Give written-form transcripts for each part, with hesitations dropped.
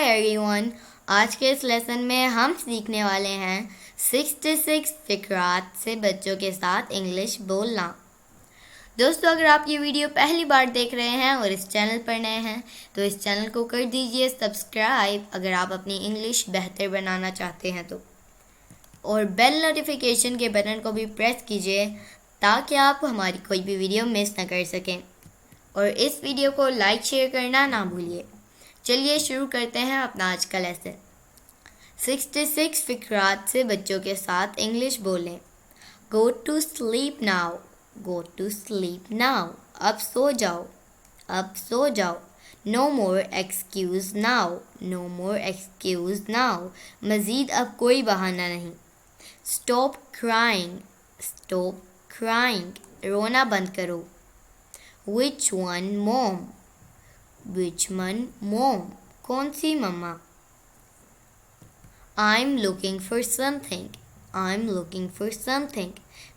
Everyone, आज के इस लेसन में हम सीखने वाले हैं 66 फिक्रात से बच्चों के साथ इंग्लिश बोलना। दोस्तों, अगर आप ये वीडियो पहली बार देख रहे हैं और इस चैनल पर नए हैं तो इस चैनल को कर दीजिए सब्सक्राइब अगर आप अपनी इंग्लिश बेहतर बनाना चाहते हैं तो, और बेल नोटिफिकेशन के बटन को भी प्रेस कीजिए ताकि आप हमारी कोई भी वीडियो मिस न कर सकें, और इस वीडियो को लाइक शेयर करना ना भूलिए। चलिए शुरू करते हैं अपना आज का लेसन। 66 फिक्रात से बच्चों के साथ इंग्लिश बोलें। Go to sleep now, go to sleep now. अब सो जाओ, अब सो जाओ। No more excuse now, no more excuse now. मज़ीद अब कोई बहाना नहीं। Stop crying, stop crying. रोना बंद करो। Which one, mom? Which one, mom? कौन सी मम्मा? I'm looking for something. I'm looking for something.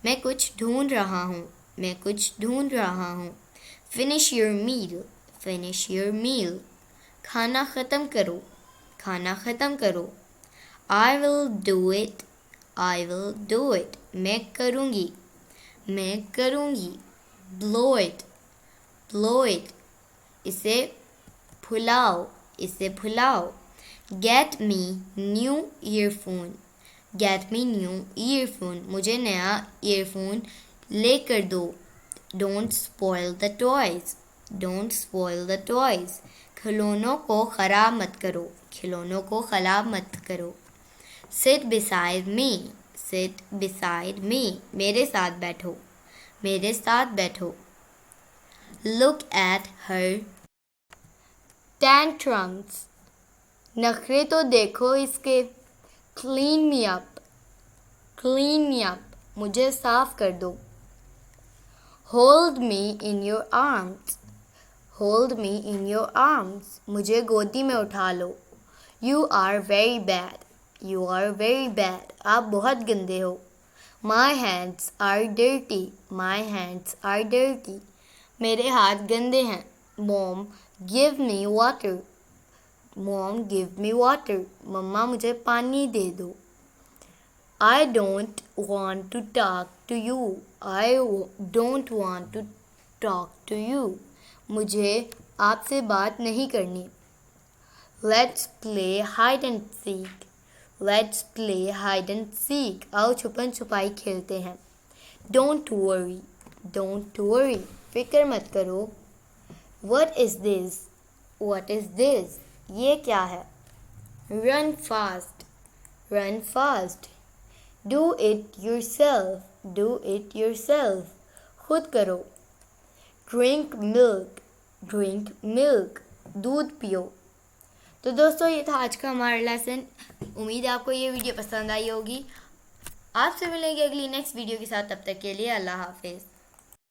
मैं कुछ ढूंढ रहा हूँ, मैं कुछ ढूंढ रहा हूँ। Finish your meal. Finish your meal. खाना ख़त्म करो, खाना ख़त्म करो। I will do it. I will do it. मैं करूँगी, मैं करूँगी। Blow it. Blow it. इसे फुलाओ, इसे फुलाओ। Get me new earphone. Get me new earphone. मुझे नया ईयरफोन लेकर दो। Don't spoil the toys. Don't spoil the toys. खिलौनों को ख़राब मत करो, खिलौनों को ख़राब मत करो। Sit beside me. Sit beside me. मेरे साथ बैठो, मेरे साथ बैठो। Look at her tantrums. नखरे तो देखो इसके। Clean me up. Clean me up. मुझे साफ कर दो। Hold me in your arms. Hold me in your arms. मुझे गोदी में उठा लो। You are very bad. You are very bad. आप बहुत गंदे हो। My hands are dirty. My hands are dirty. मेरे हाथ गंदे हैं। Mom, give me water. Mom, give me water. मम्मा मुझे पानी दे दो। I don't want to talk to you. I don't want to talk to you. मुझे आपसे बात नहीं करनी। Let's play hide and seek. Let's play hide and seek. आओ छुपन छुपाई खेलते हैं। Don't worry. Don't worry. फिक्र मत करो। What is this? What is this? ये क्या है? Run fast. Run fast. Do it yourself. Do it yourself. खुद करो। Drink milk. Drink milk. दूध पियो। तो दोस्तों, ये था आज का हमारा लेसन। उम्मीद है आपको ये वीडियो पसंद आई होगी। आपसे मिलेंगे अगली नेक्स्ट वीडियो के साथ। तब तक के लिए अल्लाह हाफिज़।